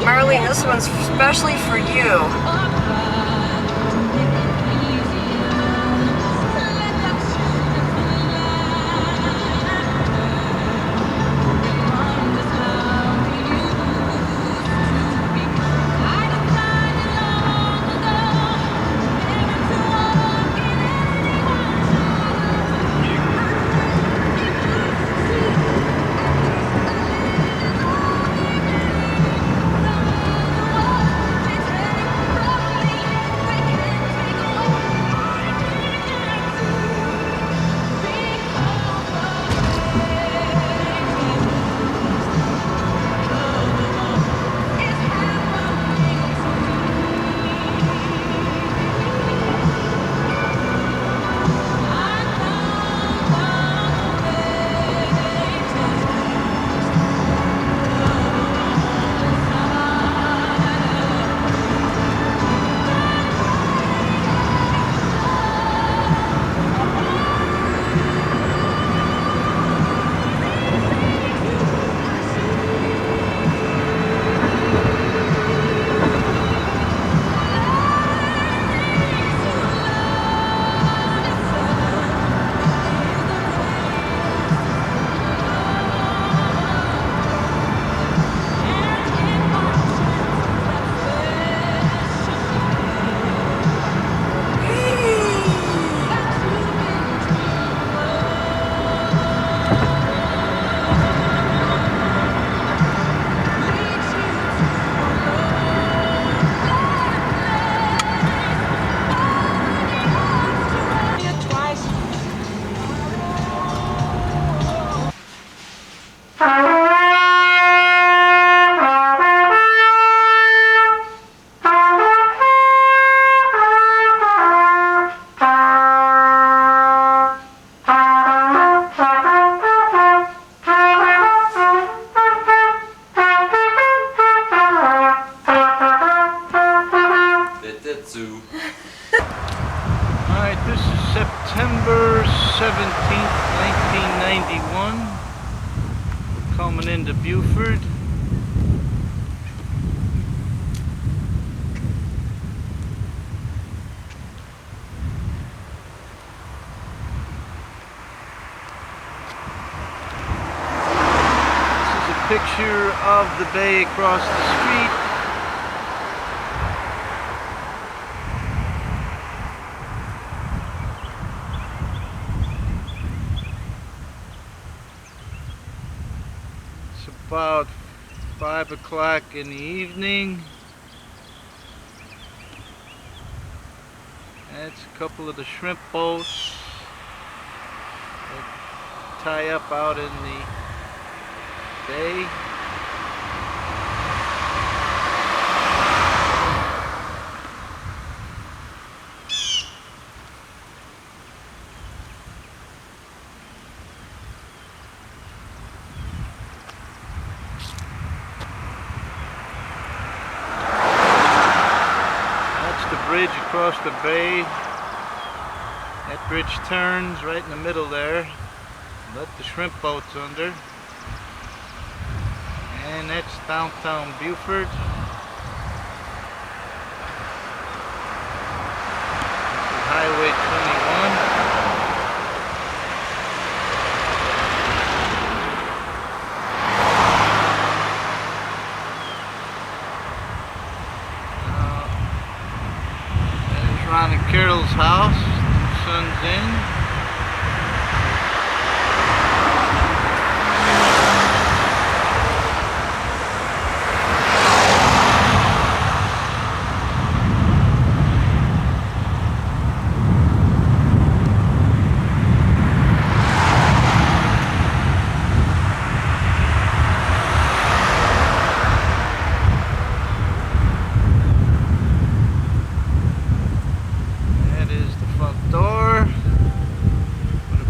Marlene, this one's especially for you. Alright, this is September 17th, 1991. We're coming into Buford. This is a picture of the bay across the street. About 5 o'clock in the evening. That's a couple of the shrimp boats that tie up out in the bay. Bridge across the bay. That bridge turns right in the middle there. Let the shrimp boats under. And that's downtown Buford. This is Highway 21. Ron and Carol's house, the sun's in.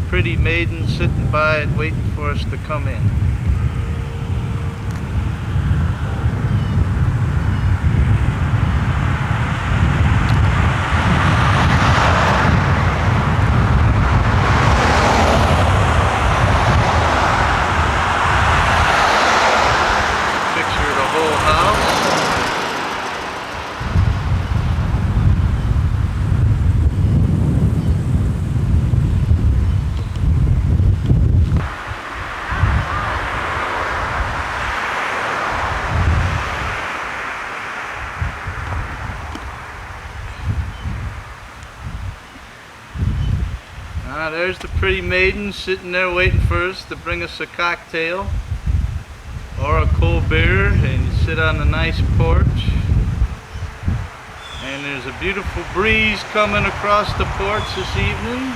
Pretty maiden sitting by it waiting for us to come in. Picture of the whole house. there's the pretty maiden sitting there waiting for us to bring us a cocktail or a cold beer, and you sit on the nice porch. And there's a beautiful breeze coming across the porch this evening.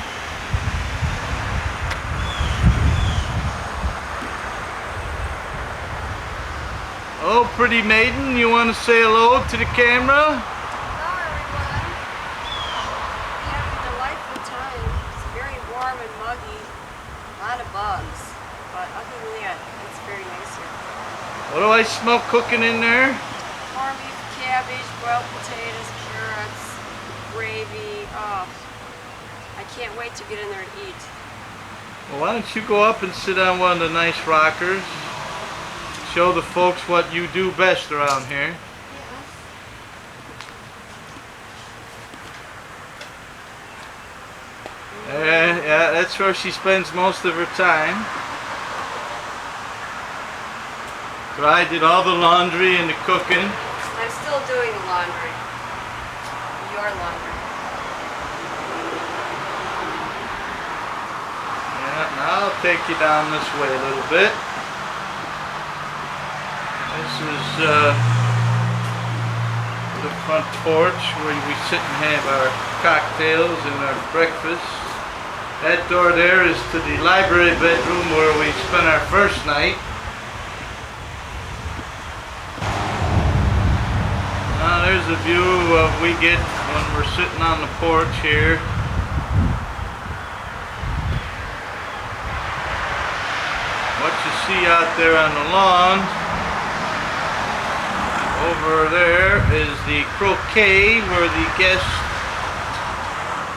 Oh, pretty maiden, you want to say hello to the camera? Hello, everyone. We have a delightful time. It's very warm and muggy. A lot of bugs. But other than that, it's very nice here. What do I smell cooking in there? Corned beef, cabbage, boiled potatoes, carrots, gravy. Oh, I can't wait to get in there and eat. Well, why don't you go up and sit on one of the nice rockers? Show the folks what you do best around here. Yeah, that's where she spends most of her time. So I did all the laundry and the cooking. I'm still doing the laundry. Your laundry. Yeah, now I'll take you down this way a little bit. This is the front porch where we sit and have our cocktails and our breakfast. That door there is to the library bedroom where we spent our first night. Now there's a view we get when we're sitting on the porch here. What you see out there on the lawn over there is the croquet where the guests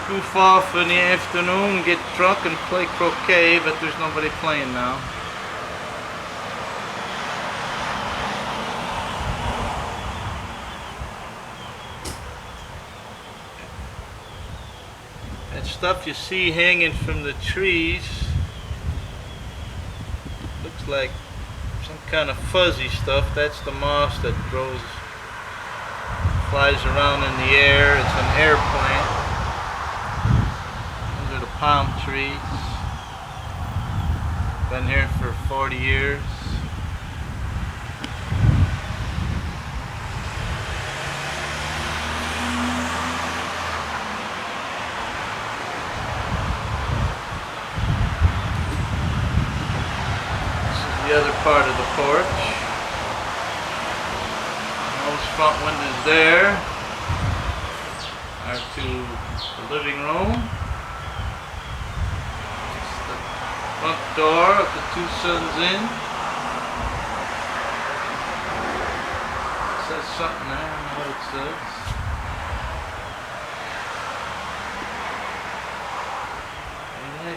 goof off in the afternoon, get drunk and play croquet, but there's nobody playing now. That stuff you see hanging from the trees looks like some kind of fuzzy stuff. That's the moss that grows, flies around in the air. It's an air plant. Those are the palm trees. Been here for 40 years. The other part of the porch. Those front windows there are to the living room. It's the front door of the two sons in. It says something there, I don't know what it says.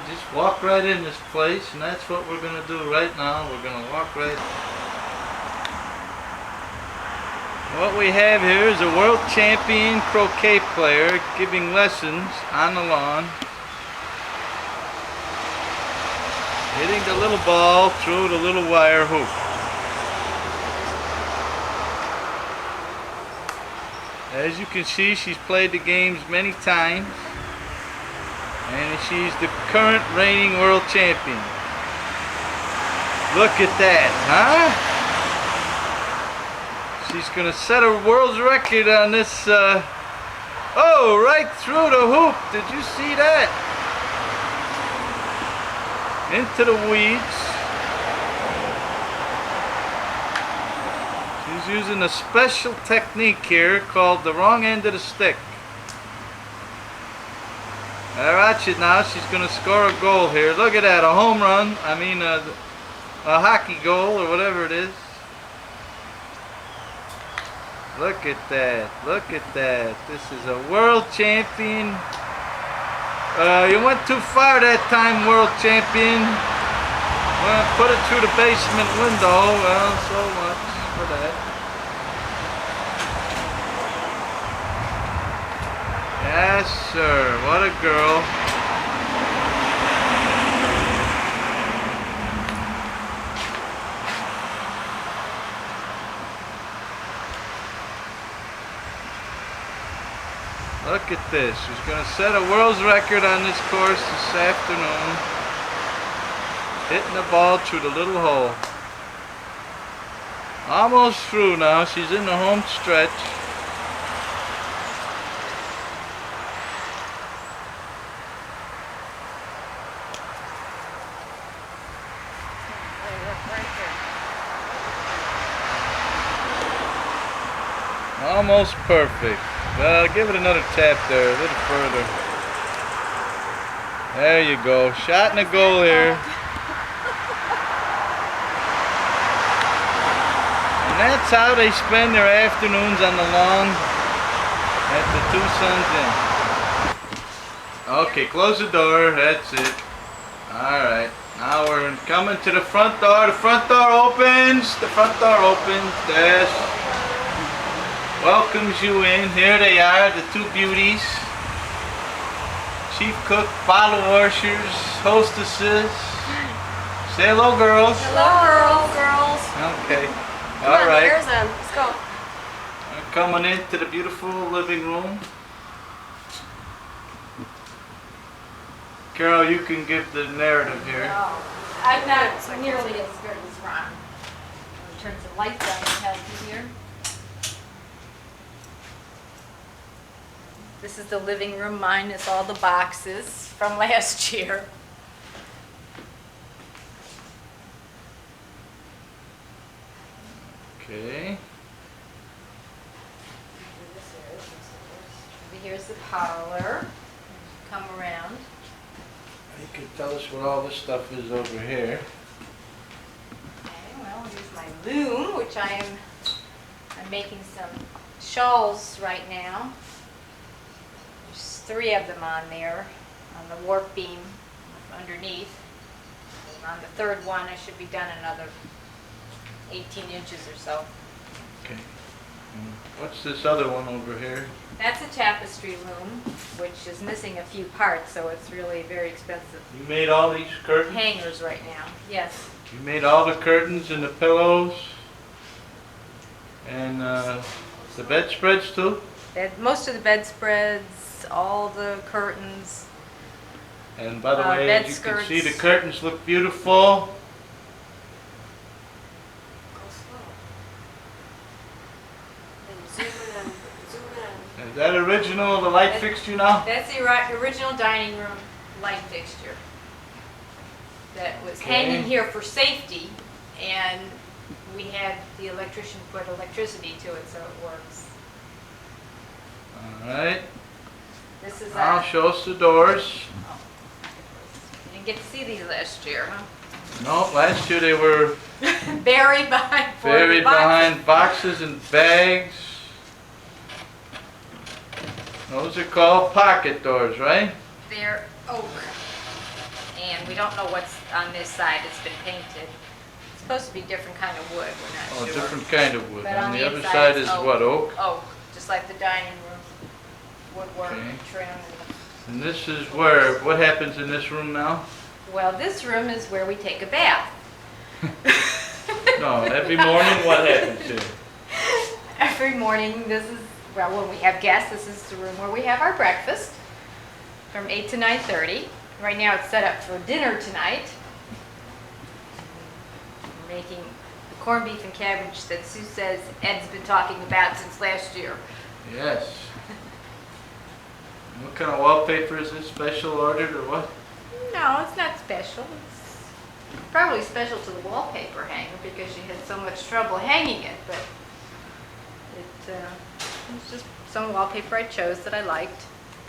Just walk right in this place, and that's what we're going to do right now. We're going to walk right. What we have here is a world champion croquet player giving lessons on the lawn, hitting the little ball through the little wire hoop. As you can see, she's played the games many times. And she's the current reigning world champion. Look at that, huh? She's gonna set a world's record on this, oh, right through the hoop. Did you see that? Into the weeds. She's using a special technique here called the wrong end of the stick. Watch it now. She's going to score a goal here. Look at that, a home run. I mean, a hockey goal or whatever it is. Look at that. Look at that. This is a world champion. You went too far that time, world champion. Well, put it through the basement window. Well, so much for that. Yes, sir. What a girl. Look at this. She's going to set a world's record on this course this afternoon. Hitting the ball through the little hole. Almost through now. She's in the home stretch. Almost perfect. Well, give it another tap there, a little further. There you go. Shot in the goal here. And that's how they spend their afternoons on the lawn at the Two Sons Inn. Okay, close the door. That's it. Alright. Now we're coming to the front door. The front door opens. The front door opens. Yes. Welcomes you in. Here they are, the two beauties. Chief cook, bottle washers, hostesses. Say hello, girls. Hello, girls. Okay. Come All on, right. There's them. Let's go. We're coming into the beautiful living room. Carol, you can give the narrative here. No, I'm not nearly as good as Ron. In terms of lights on the house here. This is the living room minus all the boxes from last year. Okay. Here's the parlor. Come around. You can tell us what all this stuff is over here. Okay, well, here's my loom, which I'm making some shawls right now. There's 3 of them on there, on the warp beam underneath. And on the 3rd one, I should be done another 18 inches or so. Okay. What's this other one over here? That's a tapestry loom, which is missing a few parts, so it's really very expensive. You made all these curtains? Hangers right now, yes. You made all the curtains and the pillows? And the bedspreads too? Most of the bedspreads, all the curtains. And by the way, bed as you can see, skirts. the curtains look beautiful. Go slow. And zoom in. Zoom in. Is that original, the light fixture now? That's the original dining room light fixture that was Okay. hanging here for safety, and we had the electrician put electricity to it so it works. Alright. This is Now show us the doors. You didn't get to see these last year, huh? No, last year they were Buried behind 40 buried boxes. behind boxes and bags. Those are called pocket doors, right? They're oak, and we don't know what's on this side. It's been painted. It's supposed to be different kind of wood. We're not Oh, sure. different kind of wood. But On on the the other inside side it's is oak. what, oak? Oak, just like the dining room woodwork Okay. trim. And this is where, what happens in this room now? Well, this room is where we take a bath. No, every morning what happens here? Every morning, this is, well, when we have guests, this is the room where we have our breakfast from 8 to 9:30. Right now, it's set up for dinner tonight. We're making the corned beef and cabbage that Sue says Ed's been talking about since last year. Yes. What kind of wallpaper is this? Special ordered or what? No, it's not special. It's probably special to the wallpaper hanger because she had so much trouble hanging it, but it's just some wallpaper I chose that I liked.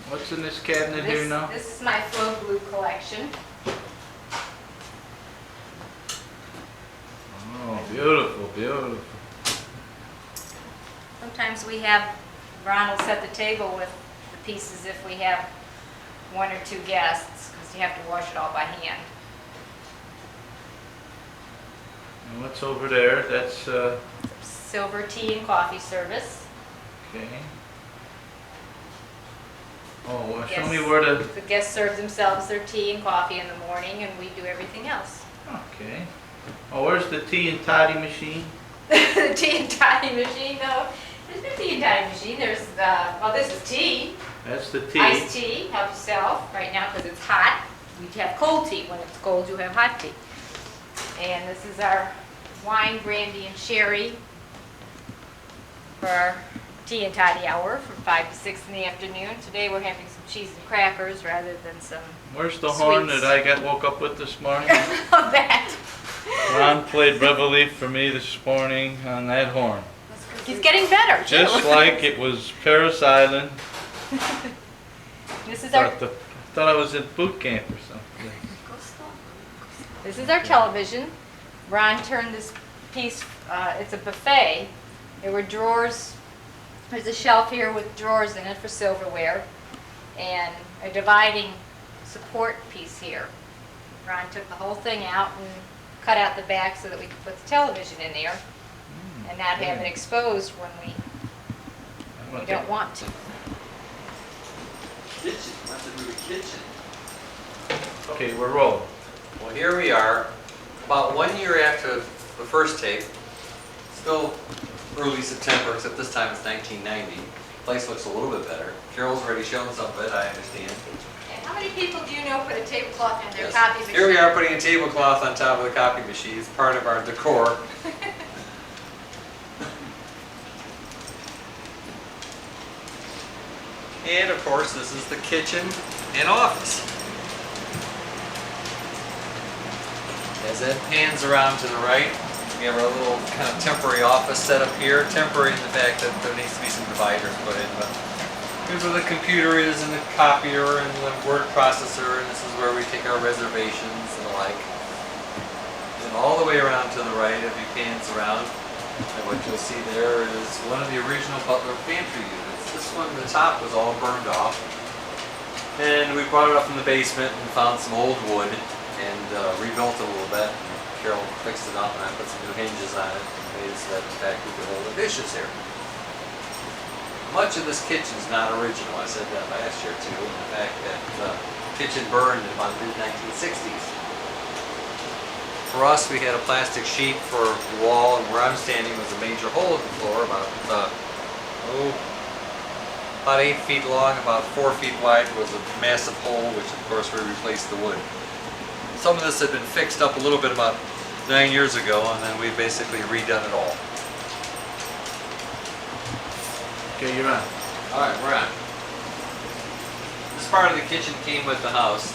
What's in this cabinet here now? This is my Flow Glue collection. Oh, beautiful, beautiful. Sometimes we have, Ron will set the table with the pieces if we have 1 or 2 guests, because you have to wash it all by hand. And what's over there? That's, Silver tea and coffee service. okay. Oh, well, show Yes. me where the, The guests serve themselves their tea and coffee in the morning, and we do everything else. okay. Oh, where's the tea and toddy machine? The tea and toddy machine, no. There's no tea and toddy machine. There's, well, this is tea. That's the tea. Iced tea, help yourself right now because it's hot. You have cold tea. When it's cold, you have hot tea. And this is our wine, brandy, and sherry for our tea and toddy hour from 5 to 6 in the afternoon. Today we're having some cheese and crackers rather than some Where's the horn sweets. that I woke up with this morning? of that. Ron played Reveille for me this morning on that horn. He's getting better, too. Just like it was Paris Island. This is our Thought I was in boot camp or something. This is our television. Ron turned this piece, it's a buffet. There were drawers, there's a shelf here with drawers in it for silverware, and a dividing support piece here. Ron took the whole thing out and cut out the back so that we could put the television in there and not have it exposed when we don't want to. Kitchen. What's the movie Kitchen? Okay, we're rolling. Well, here we are, about 1 year after the first tape. Still early September, except this time it's 1990. The place looks a little bit better. Carol's already shown some of it, I understand. And how many people do you know put a tablecloth in their Yes. copy machine? Here we are putting a tablecloth on top of the copy machine. It's part of our decor. And of course, this is the kitchen and office. As it pans around to the right, we have our little kind of temporary office set up here. Temporary in the fact that there needs to be some dividers put in, but here's where the computer is and the copier and the word processor, and this is where we take our reservations and the like. And all the way around to the right, as he pans around, and what you'll see there is one of the original Butler pantry units. This one, the top was all burned off. And we brought it up from the basement and found some old wood and rebuilt it a little bit. And Carol fixed it up and I put some new hinges on it and made it so that in fact we could hold the dishes here. Much of this kitchen is not original. I said that last year too. In fact, that kitchen burned in about the mid-1960s. For us, we had a plastic sheet for the wall, and where I'm standing was a major hole in the floor, about 8 feet long, about 4 feet wide. Was a massive hole, which of course we replaced the wood. Some of this had been fixed up a little bit about 9 years ago, and then we basically redone it all. Okay, you're on. All right, we're on. This part of the kitchen came with the house,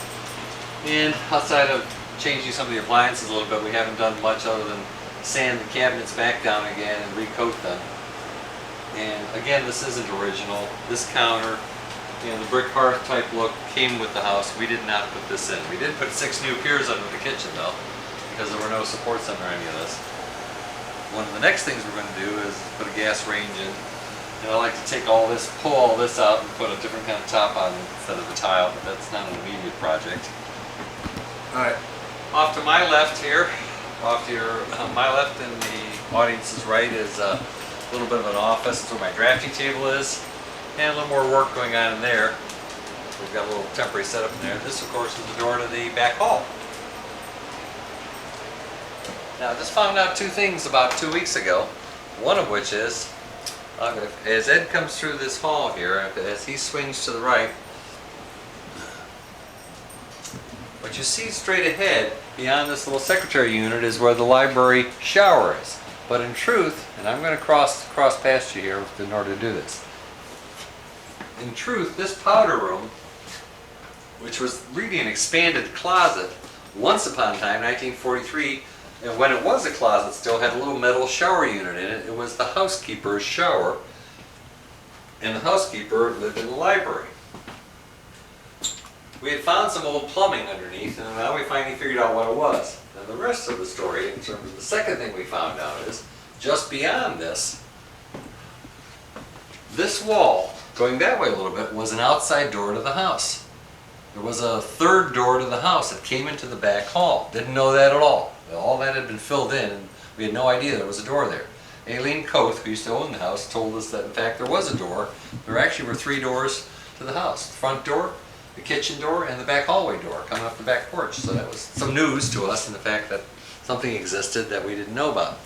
and outside of changing some of the appliances a little bit, we haven't done much other than sand the cabinets back down again and recoat them. And again, this isn't original. This counter and the brick hearth type look came with the house. We did not put this in. We did put 6 new piers under the kitchen though, because there were no supports under any of this. One of the next things we're going to do is put a gas range in. And I like to take all this, pull all this out and put a different kind of top on instead of a tile, but that's not an immediate project. All right. Off to my left here, my left and the audience's right is a little bit of an office. That's where my drafting table is, and a little more work going on in there. We've got a little temporary setup in there. This, of course, is the door to the back hall. Now, I just found out 2 things about 2 weeks ago. One of which is, as Ed comes through this hall here, as he swings to the right, what you see straight ahead beyond this little secretary unit is where the library shower is. But in truth, and I'm going to cross past you here in order to do this. In truth, this powder room, which was really an expanded closet, once upon a time, 1943, and when it was a closet, still had a little metal shower unit in it. It was the housekeeper's shower, and the housekeeper lived in the library. We had found some old plumbing underneath, and now we finally figured out what it was. And the rest of the story, in terms of the second thing we found out, is just beyond this wall, going that way a little bit, was an outside door to the house. There was a third door to the house that came into the back hall. Didn't know that at all. All that had been filled in, and we had no idea there was a door there. Aileen Koth, who used to own the house, told us that in fact there was a door. There actually were 3 doors to the house. The front door, the kitchen door, and the back hallway door coming up the back porch. So that was some news to us in the fact that something existed that we didn't know about.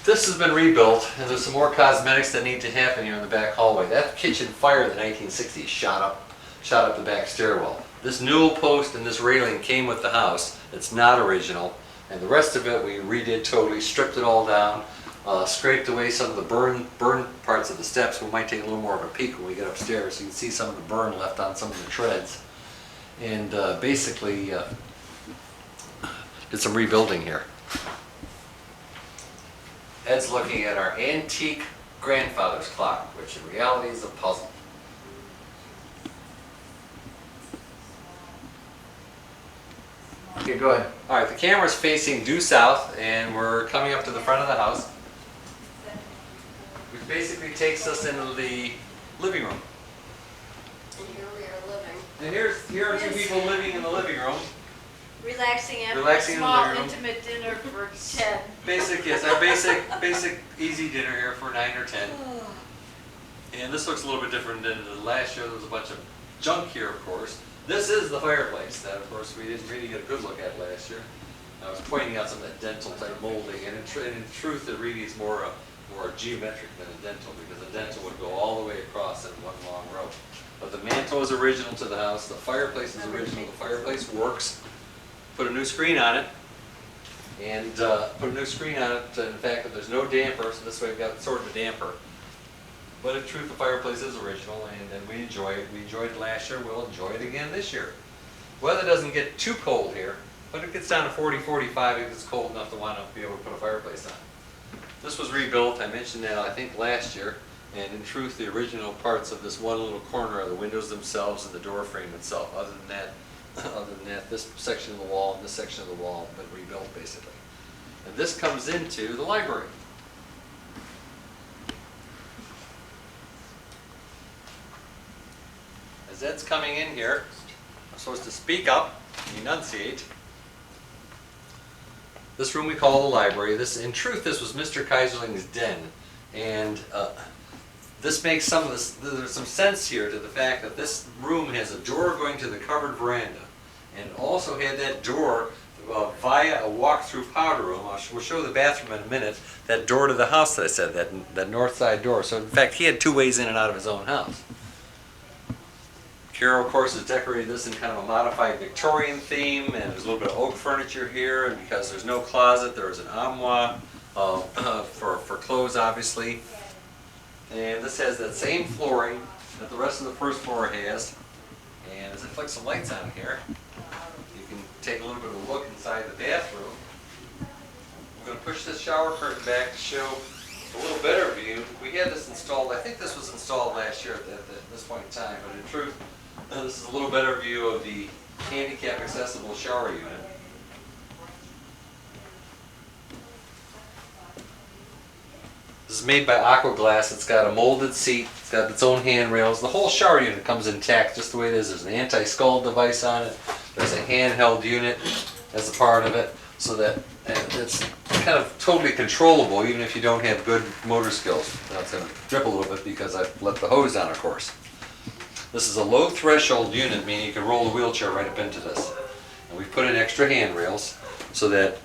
This has been rebuilt, and there's some more cosmetics that need to happen here in the back hallway. That kitchen fire in the 1960s shot up the back stairwell. This newel post and this railing came with the house. It's not original, and the rest of it we redid totally, stripped it all down, scraped away some of the burn parts of the steps. We might take a little more of a peek when we get upstairs. You can see some of the burn left on some of the treads, and basically did some rebuilding here. Ed's looking at our antique grandfather's clock, which in reality is a puzzle. Okay, go ahead. All right, the camera's facing due south, and we're coming up to the front of the house, which basically takes us into the living room. And here we are living. And here are two people living in the living room. Relaxing after Relaxing a in the small, living room. intimate dinner for 10. Yes, our basic easy dinner here for 9 or 10. And this looks a little bit different than the last year. There was a bunch of junk here, of course. This is the fireplace that, of course, we didn't really get a good look at last year. I was pointing out some of that dental type molding, and in truth, it really is more geometric than a dental, because a dental would go all the way across in one long row. But the mantle is original to the house. The fireplace is original. The fireplace works. Put a new screen on it, and put a new screen on it. In fact, there's no damper, so this way we've got sort of a damper. But in truth, the fireplace is original, and we enjoy it. We enjoyed it last year. We'll enjoy it again this year. Weather doesn't get too cold here, but it gets down to 40, 45 if it's cold enough to want to be able to put a fireplace on. This was rebuilt. I mentioned that I think last year. And in truth, the original parts of this one little corner are the windows themselves and the door frame itself. Other than that, this section of the wall and this section of the wall have been rebuilt basically. And this comes into the library. As Ed's coming in here, I'm supposed to speak up, enunciate. This room we call the library. In truth, this was Mr. Kaiserling's den, and this makes there's some sense here to the fact that this room has a door going to the covered veranda, and also had that door via a walk-through powder room. We'll show the bathroom in a minute. That door to the house that I said, that north side door. So in fact, he had two ways in and out of his own house. Carol, of course, has decorated this in kind of a modified Victorian theme, and there's a little bit of oak furniture here, and because there's no closet, there's an armoire for clothes, obviously. And this has that same flooring that the rest of the first floor has. And as I flick some lights on here, you can take a little bit of a look inside the bathroom. We're going to push this shower curtain back to show a little better view. We had this installed, I think this was installed last year at this point in time, but in truth, this is a little better view of the handicap accessible shower unit. This is made by Aquaglass. It's got a molded seat, it's got its own handrails. The whole shower unit comes intact just the way it is. There's an anti-scald device on it. There's a handheld unit as a part of it, so that it's kind of totally controllable even if you don't have good motor skills. Now it's going to drip a little bit because I've let the hose down, of course. This is a low threshold unit, meaning you can roll the wheelchair right up into this. And we've put in extra handrails so that,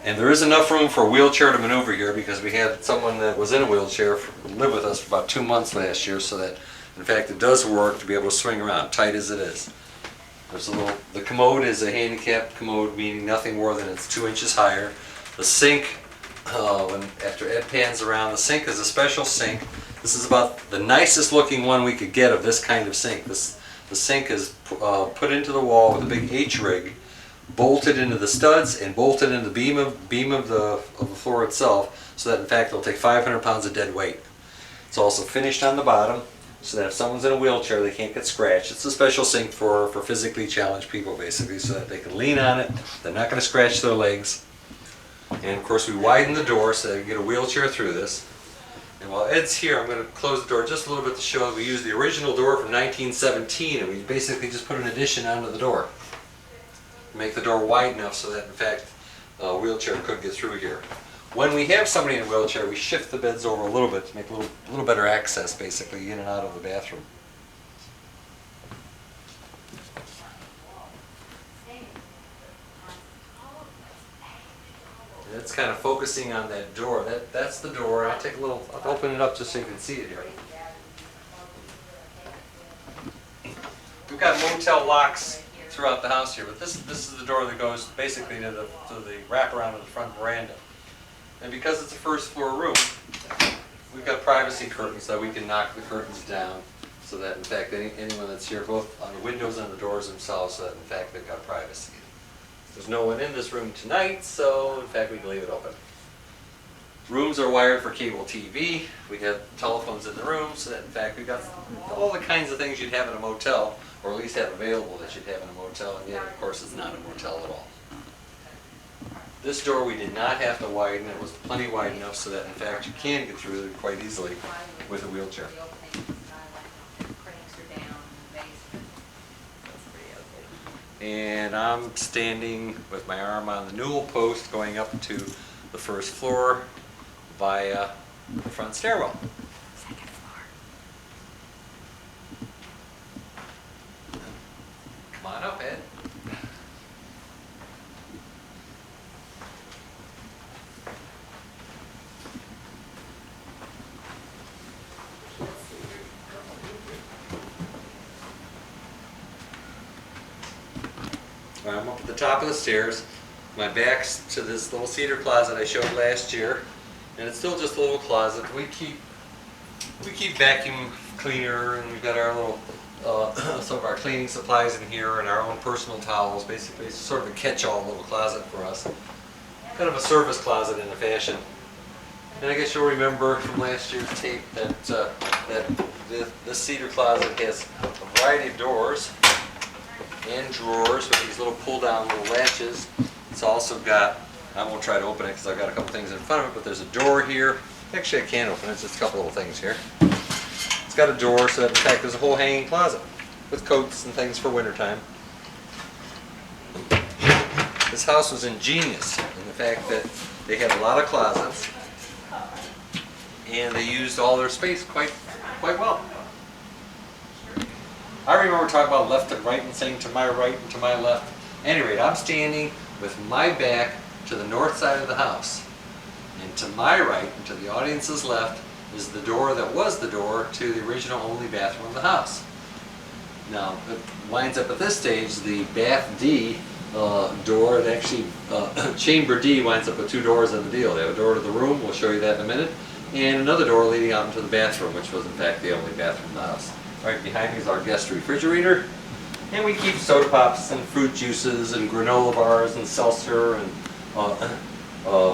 and there is enough room for a wheelchair to maneuver here because we had someone that was in a wheelchair live with us for about 2 months last year, so that in fact it does work to be able to swing around, tight as it is. There's the commode is a handicapped commode, meaning nothing more than it's 2 inches higher. The sink, after Ed pans around, the sink is a special sink. This is about the nicest looking one we could get of this kind of sink. The sink is put into the wall with a big H-rig, bolted into the studs and bolted into the beam of the floor itself, so that in fact it'll take 500 pounds of dead weight. It's also finished on the bottom, so that if someone's in a wheelchair they can't get scratched. It's a special sink for physically challenged people basically, so that they can lean on it, they're not going to scratch their legs. And of course we widen the door so that you can get a wheelchair through this. And while Ed's here, I'm going to close the door just a little bit to show that we used the original door from 1917, and we basically just put an addition onto the door. Make the door wide enough so that in fact a wheelchair could get through here. When we have somebody in a wheelchair, we shift the beds over a little bit to make a little better access basically in and out of the bathroom. that's kind of focusing on that door. That's the door. I'll open it up just so you can see it here. We've got motel locks throughout the house here, but this is the door that goes basically to the wraparound of the front veranda. And because it's a first floor room, we've got privacy curtains that we can knock the curtains down so that in fact anyone that's here, both on the windows and the doors themselves, so that in fact they've got privacy. There's no one in this room tonight, so in fact we can leave it open. Rooms are wired for cable TV. We have telephones in the room, so that in fact we've got all the kinds of things you'd have in a motel, or at least have available that you'd have in a motel, and yet of course it's not a motel at all. This door we did not have to widen. It was plenty wide enough so that in fact you can get through it quite easily with a wheelchair. And I'm standing with my arm on the newel post going up to the first floor via the front stairwell. Second floor. Come on up, Ed. I'm up at the top of the stairs. My back's to this little cedar closet I showed last year, and it's still just a little closet. We keep vacuum cleaner, and we've got our little some of our cleaning supplies in here, and our own personal towels. Basically, it's sort of a catch-all little closet for us. Kind of a service closet in a fashion. And I guess you'll remember from last year's tape that this cedar closet has a variety of doors and drawers with these little pull-down little latches. It's also got, I won't try to open it because I've got a couple things in front of it, but there's a door here. Actually, I can't open it, it's just a couple little things here. It's got a door, so that in fact there's a whole hanging closet with coats and things for wintertime. This house was ingenious in the fact that they had a lot of closets and they used all their space quite well. I remember talking about left and right and saying to my right and to my left. At any rate, I'm standing with my back to the north side of the house. And to my right and to the audience's left is the door that was the door to the original only bathroom of the house. Now, it winds up at this stage, the bath D door, it actually, chamber D winds up with two doors in the deal. They have a door to the room, we'll show you that in a minute, and another door leading out into the bathroom, which was in fact the only bathroom in the house. Right behind me is our guest refrigerator, and we keep soda pops and fruit juices and granola bars and seltzer and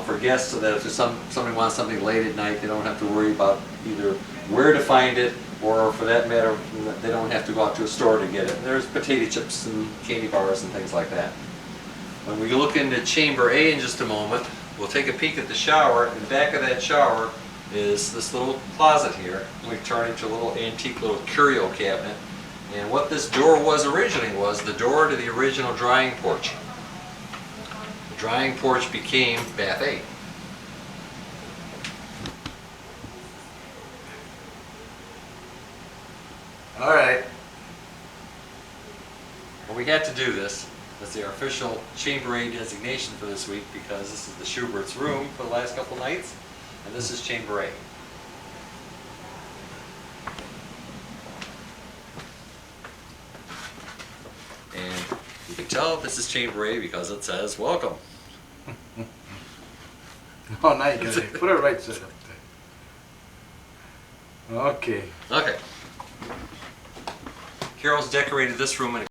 for guests, so that if somebody wants something late at night, they don't have to worry about either where to find it, or for that matter, they don't have to go out to a store to get it. And there's potato chips and candy bars and things like that. When we look into chamber A in just a moment, we'll take a peek at the shower. In the back of that shower is this little closet here. We've turned into a little antique little curio cabinet. And what this door was originally was the door to the original drying porch. The drying porch became bath A. All right. Well, we had to do this. That's our official chamber A designation for this week, because this is the Schubert's room for the last couple nights, and this is chamber A. And you can tell this is chamber A because it says welcome. Oh, now you got it. Put it right side up there. Okay. Okay. Carol's decorated this room in